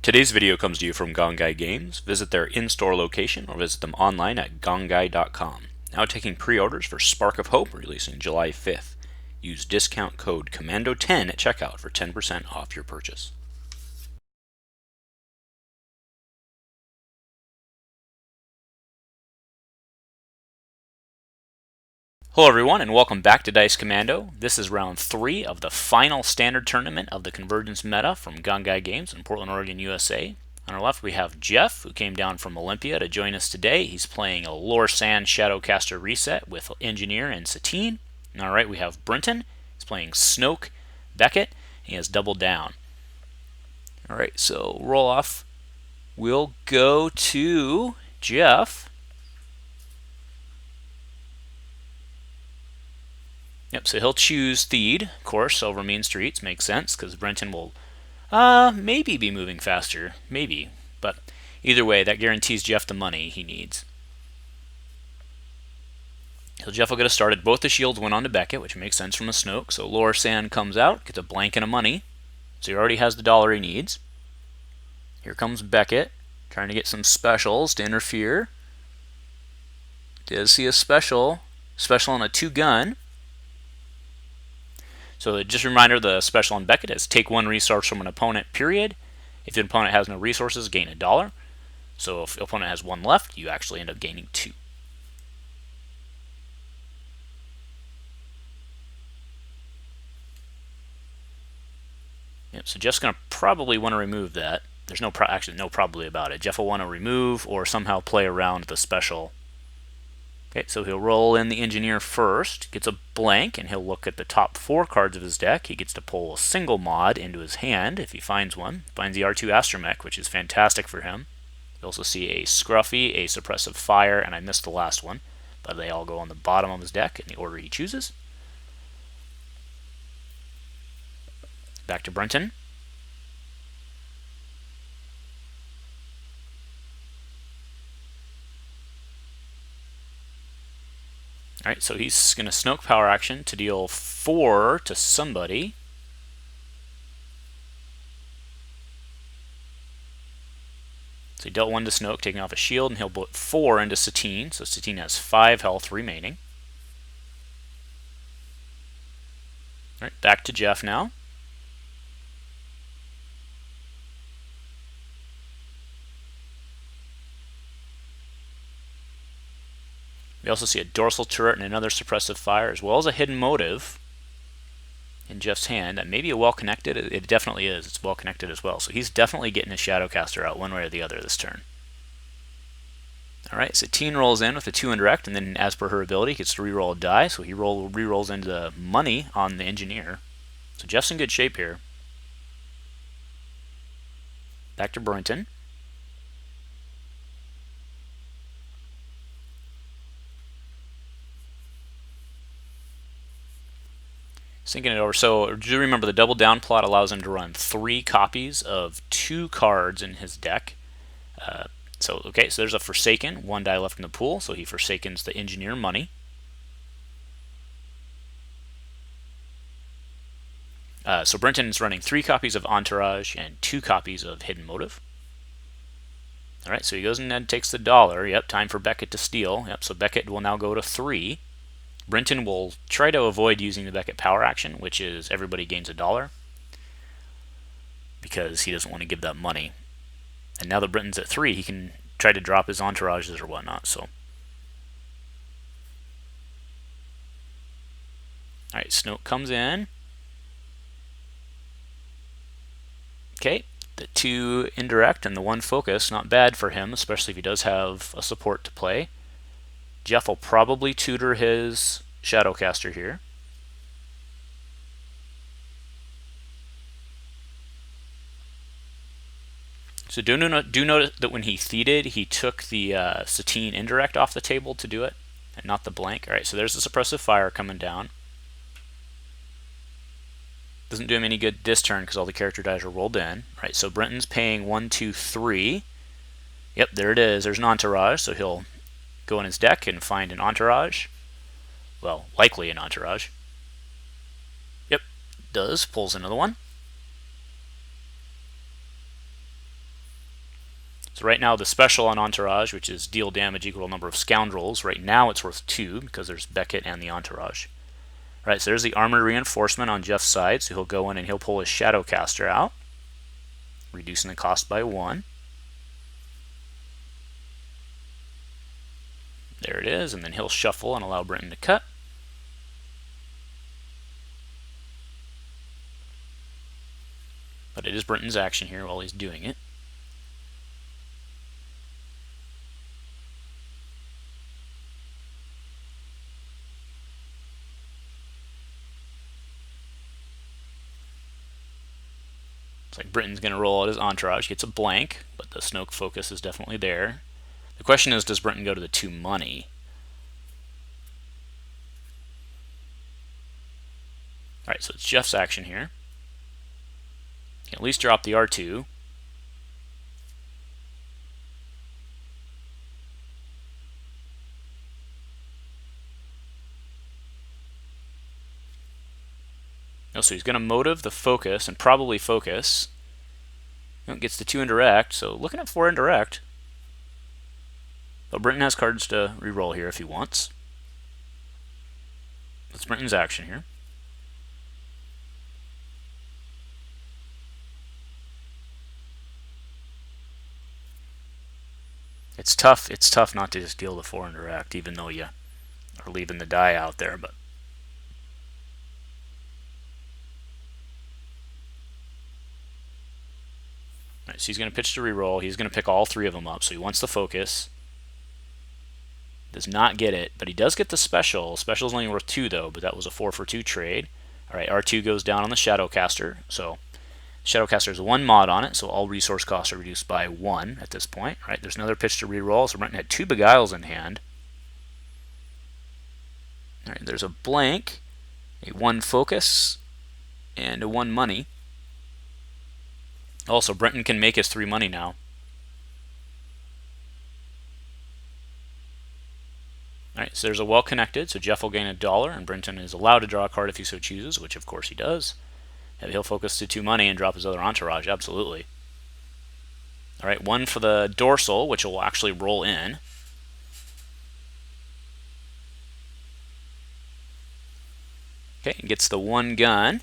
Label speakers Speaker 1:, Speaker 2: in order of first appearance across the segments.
Speaker 1: Today's video comes to you from Gongaii Games. Visit their in-store location or visit them online at gongaii.com. Now taking pre-orders for Spark of Hope, releasing July 5th. Use discount code COMMANDO10 at checkout for 10% off your purchase. Hello everyone and welcome back to Dice Commando. This is round 3 of the final standard tournament of the Convergence meta from Gongaii Games in Portland, Oregon, USA. On our left we have Jeff, who came down from Olympia to join us today. He's playing a Lor-San Shadowcaster reset with Engineer and Satine. On our right we have Brenton. He's playing Snoke, Beckett. He has doubled down. Alright, so roll off. We'll go to Jeff. Yep, so he'll choose Theed, of course, over Mean Streets. Makes sense, because Brenton will maybe be moving faster. Maybe. But either way, that guarantees Jeff the money he needs. So Jeff will get us started. Both the shields went on to Beckett, which makes sense from a Snoke. So Lor-San comes out, gets a blank and a money. So he already has the dollar he needs. Here comes Beckett, trying to get some specials to interfere. Does see a special on a 2-gun. So just a reminder, the special on Beckett is take 1 resource from an opponent, period. If the opponent has no resources, gain $1. So if the opponent has 1 left, you actually end up gaining 2. Yep, so Jeff's going to probably want to remove that. There's no probably about it. Jeff will want to remove or somehow play around the special. Okay, so he'll roll in the Engineer first, gets a blank, and he'll look at the top 4 cards of his deck. He gets to pull a single mod into his hand if he finds one. Finds the R2 Astromech, which is fantastic for him. You also see a Scruffy, a Suppressive Fire, and I missed the last one, but they all go on the bottom of his deck in the order he chooses. Back to Brenton. Alright, so he's going to Snoke power action to deal 4 to somebody. So he dealt 1 to Snoke, taking off a shield, and he'll put 4 into Satine. So Satine has 5 health remaining. Alright, back to Jeff now. We also see a dorsal turret and another suppressive fire, as well as a hidden motive in Jeff's hand that may be well connected. It definitely is. It's well connected as well. So he's definitely getting his Shadowcaster out one way or the other this turn. Alright, Satine rolls in with a 2 indirect, and then as per her ability, gets to reroll a die. So he rerolls into the money on the Engineer. So Jeff's in good shape here. Back to Brenton. Syncing it over. So do remember the double down plot allows him to run 3 copies of 2 cards in his deck. So there's a Forsaken, 1 die left in the pool, so he Forsakens the Engineer money. So Brenton's running 3 copies of Entourage and 2 copies of Hidden Motive. Alright, so he goes and takes the $1. Yep, time for Beckett to steal. Yep, so Beckett will now go to 3. Brenton will try to avoid using the Beckett power action, which is everybody gains $1, because he doesn't want to give that money. And now that Brenton's at 3, he can try to drop his entourages or whatnot. So, alright, Snoke comes in. Okay, the 2 indirect and the 1 focus, not bad for him, especially if he does have a support to play. Jeff will probably tutor his Shadowcaster here. So do notice that when he Theeded, he took the Satine indirect off the table to do it, and not the blank. Alright, so there's the Suppressive Fire coming down. Doesn't do him any good this turn because all the character dies are rolled in. Alright, so Brenton's paying 1, 2, 3. Yep, there it is. There's an Entourage, so he'll go in his deck and find an Entourage. Well, likely an Entourage. Yep, does. Pulls another one. So right now the special on Entourage, which is deal damage equal to number of scoundrels, right now it's worth 2 because there's Beckett and the Entourage. All right, so there's the armored reinforcement on Jeff's side, so he'll go in and he'll pull his Shadowcaster out, reducing the cost by 1. There it is, and then he'll shuffle and allow Brenton to cut. But it is Brenton's action here while he's doing it. It's like Brenton's going to roll out his Entourage, gets a blank, but the Snoke focus is definitely there. The question is, does Brenton go to the 2 money? Alright, so it's Jeff's action here. He can at least drop the R2. Oh, so he's going to motive the focus and probably focus. Gets the 2 indirect, so looking at 4 indirect. But Brenton has cards to reroll here if he wants. That's Brenton's action here. It's tough not to just deal the 4 indirect, even though you are leaving the die out there, but Alright, so he's going to pitch to reroll. He's going to pick all 3 of them up, so he wants the focus. Does not get it, but he does get the special. Special is only worth 2 though, but that was a 4 for 2 trade. Alright, R2 goes down on the Shadowcaster, so Shadowcaster has 1 mod on it, so all resource costs are reduced by 1 at this point. Alright, there's another pitch to reroll, so Brenton had 2 Beguiles in hand. Alright, there's a blank, a 1 focus, and a 1 money. Also, Brenton can make his 3 money now. Alright, so there's a well connected, so Jeff will gain $1, and Brenton is allowed to draw a card if he so chooses, which of course he does. And he'll focus to 2 money and drop his other Entourage, absolutely. Alright, 1 for the dorsal, which will actually roll in. Okay, gets the 1 gun.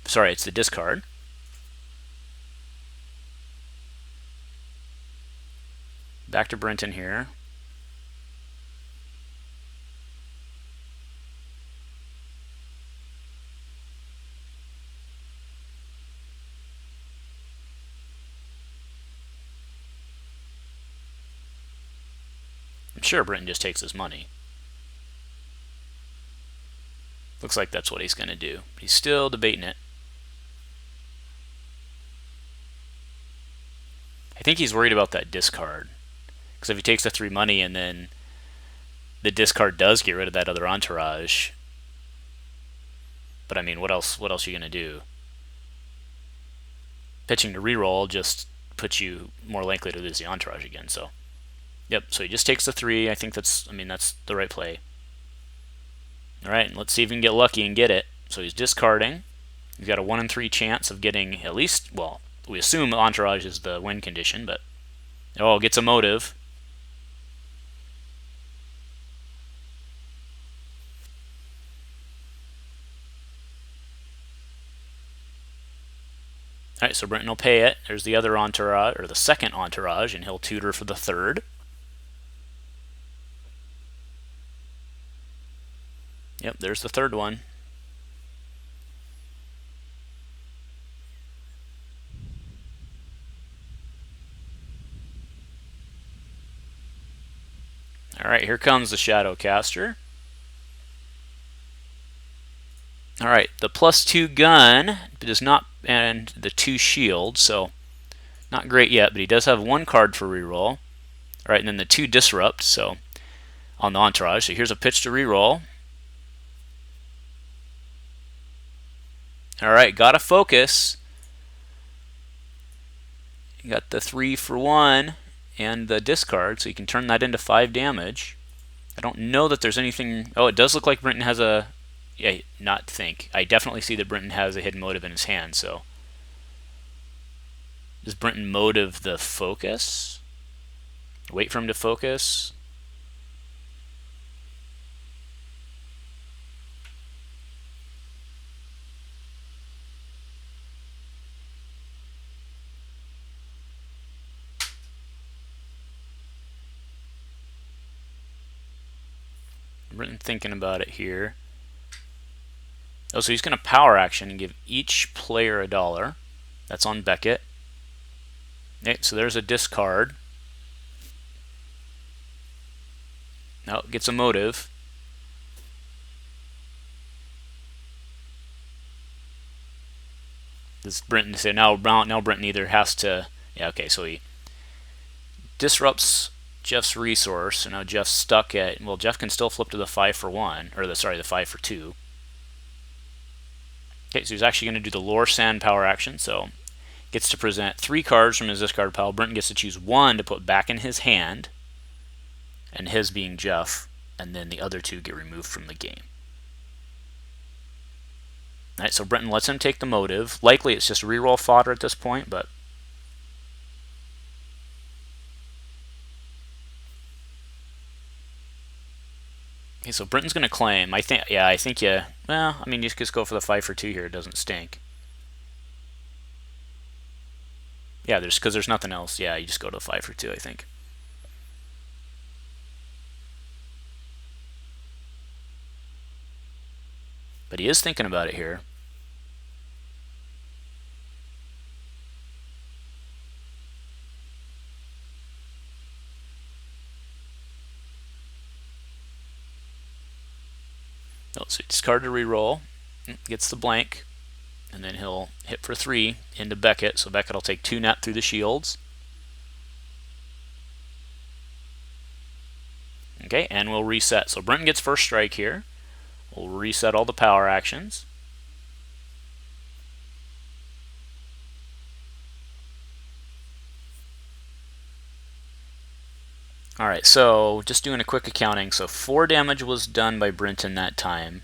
Speaker 1: Sorry, it's the discard. Back to Brenton here. I'm sure Brenton just takes his money. Looks like that's what he's going to do. He's still debating it. I think he's worried about that discard. Because if he takes the 3 money and then the discard does get rid of that other Entourage. But I mean, what else are you going to do? Pitching to reroll just puts you more likely to lose the Entourage again, so. Yep, so he just takes the 3. I think that's the right play. Alright, let's see if we can get lucky and get it. So he's discarding. He's got a 1 in 3 chance of getting at least, well, we assume Entourage is the win condition, but oh, gets a motive. Alright, so Brenton will pay it. There's the other Entourage, or the second Entourage, and he'll tutor for the 3rd. Yep, there's the 3rd one. Alright, here comes the Shadowcaster. Alright, the +2 gun does not, and the 2 shield, so not great yet, but he does have 1 card for reroll. Alright, and then the 2 disrupt, so on the Entourage. So here's a pitch to reroll. Alright, got a focus. You got the 3 for 1 and the discard, so you can turn that into 5 damage. I don't know that there's anything. Oh, it does look like Brenton has a. Yeah, I definitely see that Brenton has a hidden motive in his hand, so. Does Brenton motive the focus? Wait for him to focus? Brenton thinking about it here. Oh, so he's going to power action and give each player $1. That's on Beckett. Okay, so there's a discard. Now it gets a motive. This Brenton say now Brenton either has to, yeah, okay, so he disrupts Jeff's resource. So now Jeff's stuck at, well, Jeff can still flip to the 5 for 1, or the 5 for 2. Okay, so he's actually going to do the Lor-San power action. So gets to present 3 cards from his discard pile. Brenton gets to choose 1 to put back in his hand, and his being Jeff, and then the other 2 get removed from the game. All right, so Brenton lets him take the motive. Likely it's just reroll fodder at this point, but okay, so Brenton's going to claim. I think you. Well, I mean, you just go for the 5 for 2 here. It doesn't stink. Yeah, because there's nothing else. Yeah, you just go to the 5 for 2. I think. But he is thinking about it here. Oh, so he discarded a reroll, gets the blank, and then he'll hit for 3 into Beckett. So Beckett will take 2 net through the shields. Okay, and we'll reset. So Brenton gets first strike here. We'll reset all the power actions. Alright, so just doing a quick accounting. So 4 damage was done by Brenton that time.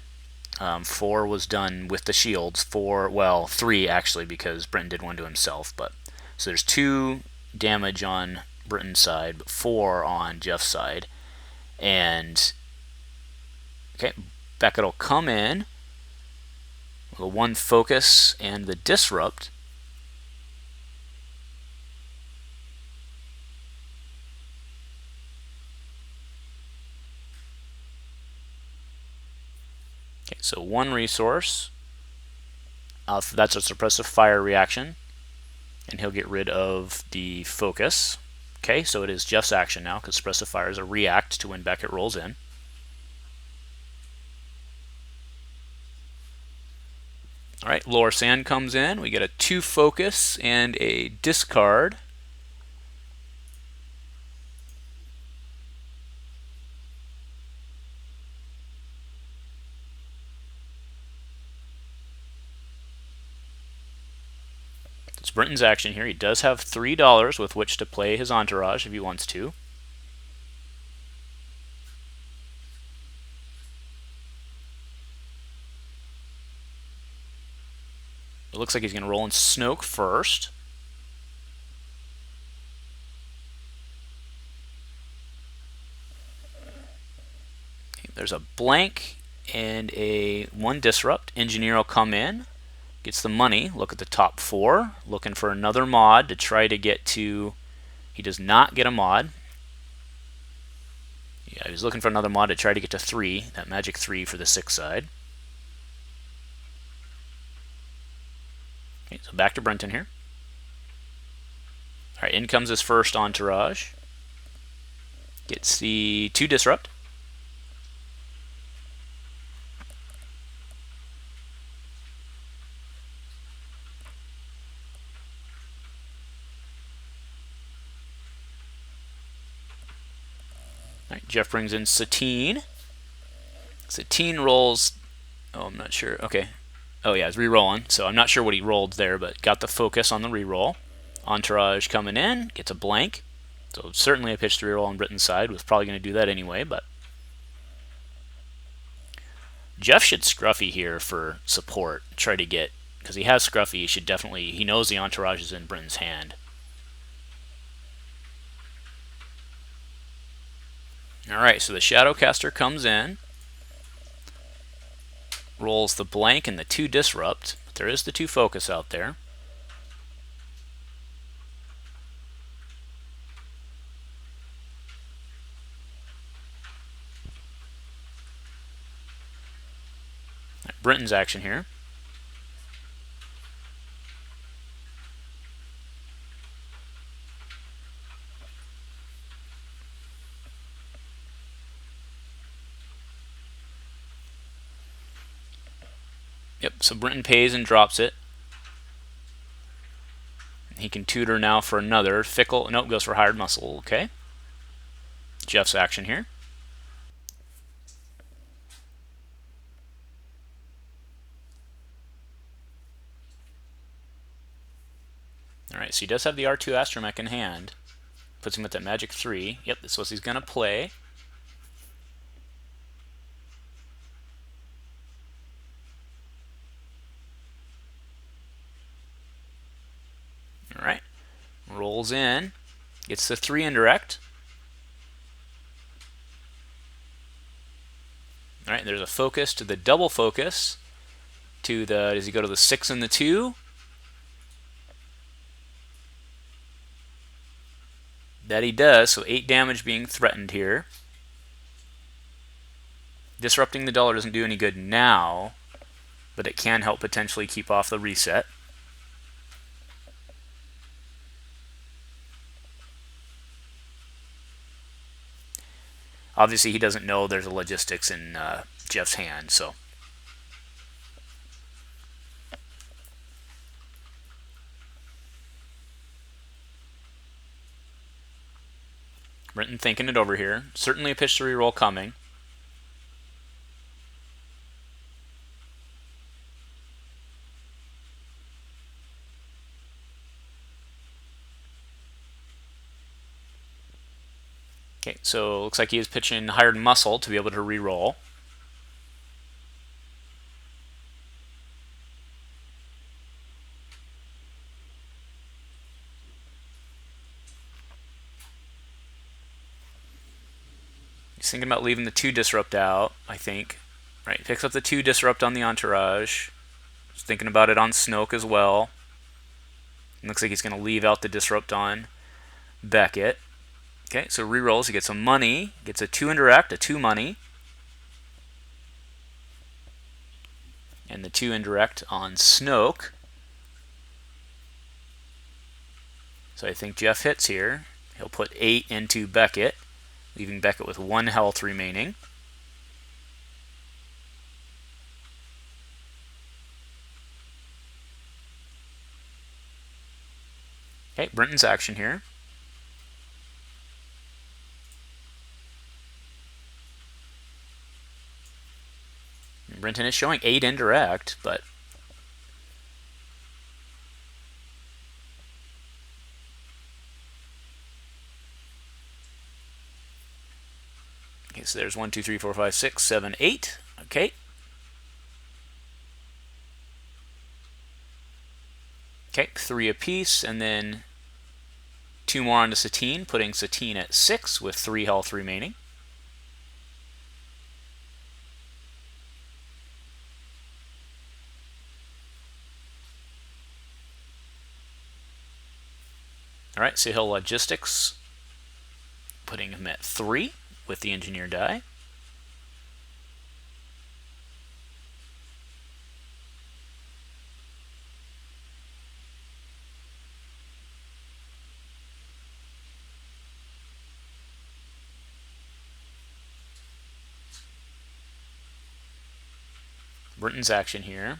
Speaker 1: 4 was done with the shields. 3 actually, because Brenton did 1 to himself. But so there's 2 damage on Brenton's side, but 4 on Jeff's side. And okay, Beckett will come in with a 1 focus and the disrupt. Okay, so 1 resource. That's a suppressive fire reaction, and he'll get rid of the focus. Okay, so it is Jeff's action now, because suppressive fire is a react to when Beckett rolls in. Alright, Lor-San comes in. We get a 2 focus and a discard. It's Brenton's action here. He does have $3 with which to play his entourage if he wants to. It looks like he's going to roll in Snoke first. Okay, there's a blank and a 1 disrupt. Engineer will come in, gets the money. Look at the top 4, looking for another mod to try to get to. He does not get a mod. Yeah, he's looking for another mod to try to get to 3, that magic 3 for the 6 side. Okay, so back to Brenton here. Alright, in comes his first entourage. Gets the 2 disrupt. Alright, Jeff brings in Satine. Satine rolls. Oh, I'm not sure. Okay. Oh, yeah, he's re-rolling. So I'm not sure what he rolled there, but got the focus on the re-roll. Entourage coming in, gets a blank. So certainly a pitch to re-roll on Brenton's side. Was probably going to do that anyway, but Jeff should Scruffy here for support. Try to get, because he has Scruffy, he should definitely, he knows the entourage is in Brenton's hand. Alright, so the Shadowcaster comes in, rolls the blank and the 2 disrupt, but there is the 2 focus out there. Brenton's action here. Yep, so Brenton pays and drops it. He can tutor now for another. Fickle, nope, goes for hired muscle. Okay. Jeff's action here. Alright, so he does have the R2 Astromech in hand. Puts him at that magic 3. Yep, that's what he's going to play. Alright. Rolls in. Gets the 3 indirect. Alright, there's a focus to the double focus. To the, does he go to the 6 and the 2? That he does, so 8 damage being threatened here. Disrupting the dollar doesn't do any good now, but it can help potentially keep off the reset. Obviously, he doesn't know there's a logistics in Jeff's hand, so. Brenton thinking it over here. Certainly a pitch to reroll coming. Okay, so looks like he is pitching hired muscle to be able to reroll. He's thinking about leaving the 2 disrupt out, I think. Right, picks up the 2 disrupt on the entourage. He's thinking about it on Snoke as well. Looks like he's going to leave out the disrupt on Beckett. Okay, so rerolls. He gets some money. Gets a 2 indirect, a 2 money. And the 2 indirect on Snoke. So I think Jeff hits here. He'll put 8 into Beckett, leaving Beckett with 1 health remaining. Okay, Brenton's action here. Brenton is showing 8 indirect, but okay, so there's 1, 2, 3, 4, 5, 6, 7, 8. Okay. Okay, 3 apiece, and then 2 more onto Satine, putting Satine at 6 with 3 health remaining. Alright, so he'll logistics, putting him at 3 with the engineer die. Brenton's action here.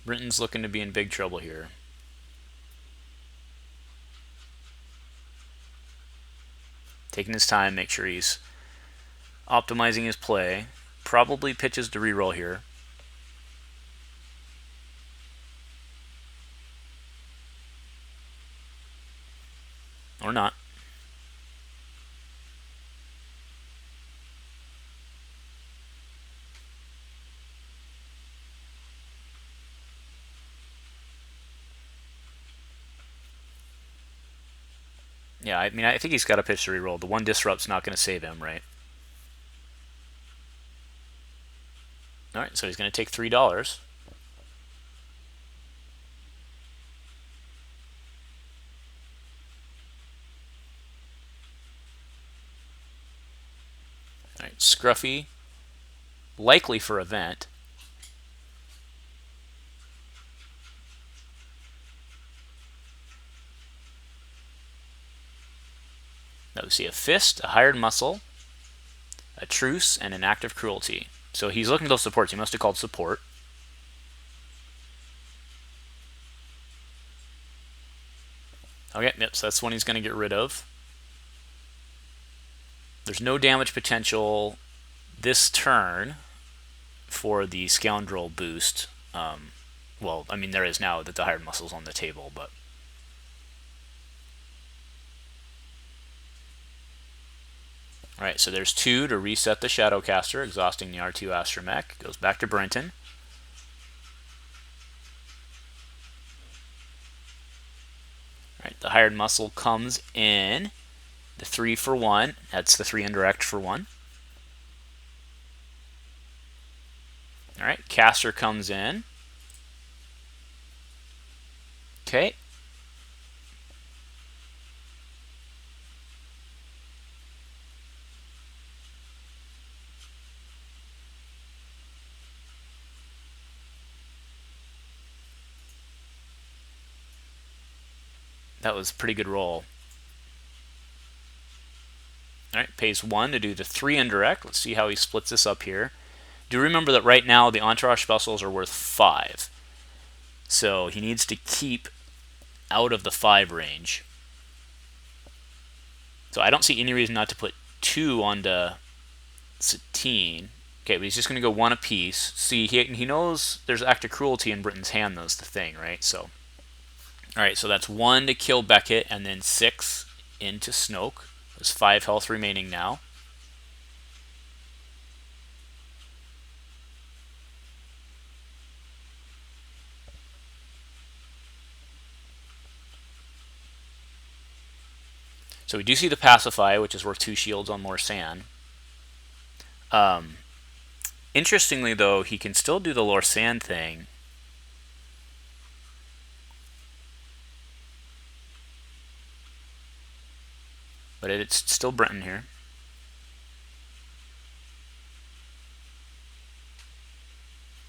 Speaker 1: Brenton's looking to be in big trouble here. Taking his time, make sure he's optimizing his play. Probably pitches to reroll here. Or not. Yeah, I mean, I think he's got a pitch to reroll. The one disrupt's not going to save him, right? All right, so he's going to take $3. All right, Scruffy, likely for event. Now we see a fist, a hired muscle, a truce, and an act of cruelty. So he's looking at those supports. He must have called support. Okay, yep, so that's one he's going to get rid of. There's no damage potential this turn for the scoundrel boost. Well, I mean, there is now that the hired muscle's on the table, but. Alright, so there's 2 to reset the Shadowcaster, exhausting the R2 Astromech. Goes back to Brenton. Alright, the hired muscle comes in. The 3 for 1. That's the 3 indirect for 1. Alright, caster comes in. Okay. That was a pretty good roll. Alright, pays 1 to do the 3 indirect. Let's see how he splits this up here. Do remember that right now the entourage specials are worth 5. So he needs to keep out of the 5 range. So I don't see any reason not to put 2 onto Satine. Okay, but he's just going to go 1 apiece. See, he knows there's act of cruelty in Britton's hand, though, is the thing, right? So, alright, so that's 1 to kill Beckett, and then 6 into Snoke. There's 5 health remaining now. So we do see the Pacify, which is worth 2 shields on Lor-San. Interestingly, though, he can still do the Lor-San thing. But it's still Brenton here.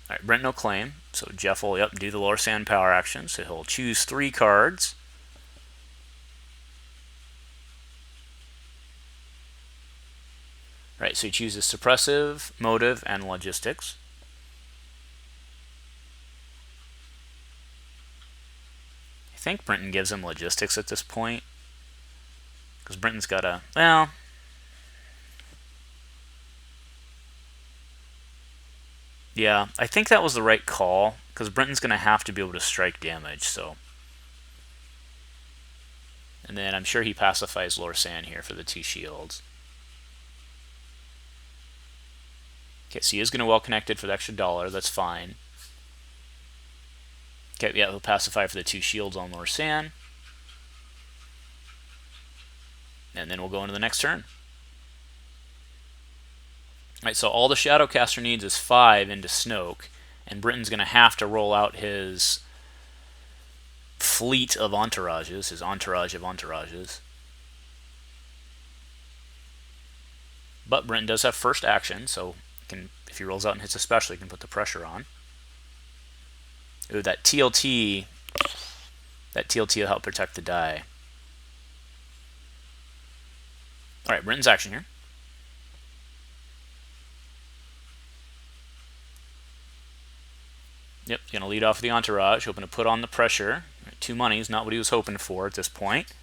Speaker 1: Alright, Brenton no claim. So Jeff will, do the Lor-San power action. So he'll choose 3 cards. Right, so he chooses suppressive, motive, and logistics. I think Brenton gives him logistics at this point. Because Brenton's got a, well, yeah, I think that was the right call. Because Brenton's going to have to be able to strike damage, so. And then I'm sure he pacifies Lor-San here for the 2 shields. Okay, so he is going to well connected for the extra $1. That's fine. Okay, yeah, he'll pacify for the 2 shields on Lor-San. And then we'll go into the next turn. Alright, so all the Shadowcaster needs is 5 into Snoke. And Brenton's going to have to roll out his fleet of entourages, his entourage of entourages. But Brenton does have first action, so if he rolls out and hits a special, he can put the pressure on. Ooh, that TLT will help protect the die. Alright, Brenton's action here. Yep, going to lead off with the entourage, hoping to put on the pressure. 2 monies, not what he was hoping for at this point.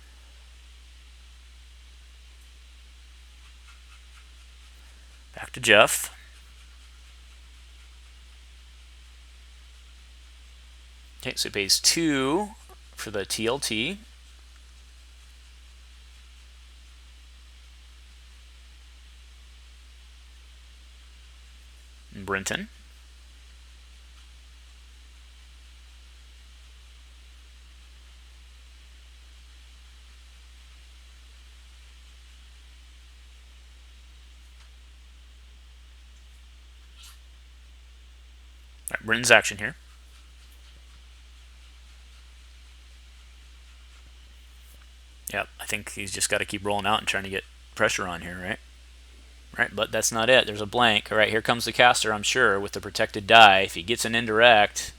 Speaker 1: Back to Jeff. Okay, so he pays 2 for the TLT. And Brenton. Brenton's action here. Yep, I think he's just got to keep rolling out and trying to get pressure on here, right? Right, but that's not it. There's a blank. All right, here comes the caster, I'm sure, with the protected die. If he gets an indirect...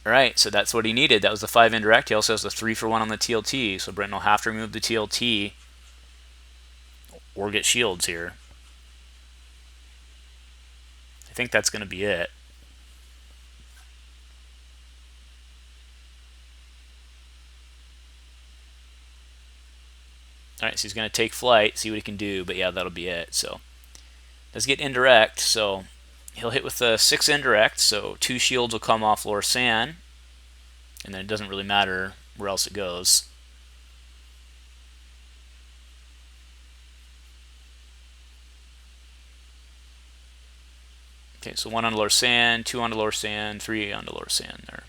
Speaker 1: All right, so that's what he needed. That was the 5 indirect. He also has the 3 for 1 on the TLT, so Brenton will have to remove the TLT or get shields here. I think that's going to be it. All right, so he's going to take flight, see what he can do, but yeah, that'll be it. So let's get indirect. So he'll hit with the 6 indirect, so 2 shields will come off Lor-San, and then it doesn't really matter where else it goes. Okay, so 1 on Lor-San, 2 on Lor-San, 3 on Lor-San there.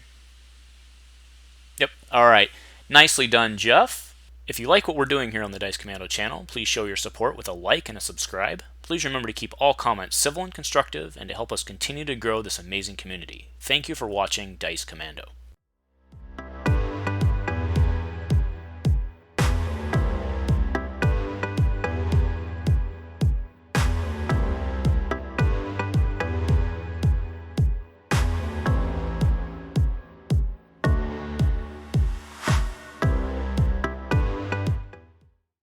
Speaker 1: Yep, all right. Nicely done, Jeff. If you like what we're doing here on the Dice Commando channel, please show your support with a like and a subscribe. Please remember to keep all comments civil and constructive and to help us continue to grow this amazing community. Thank you for watching Dice Commando.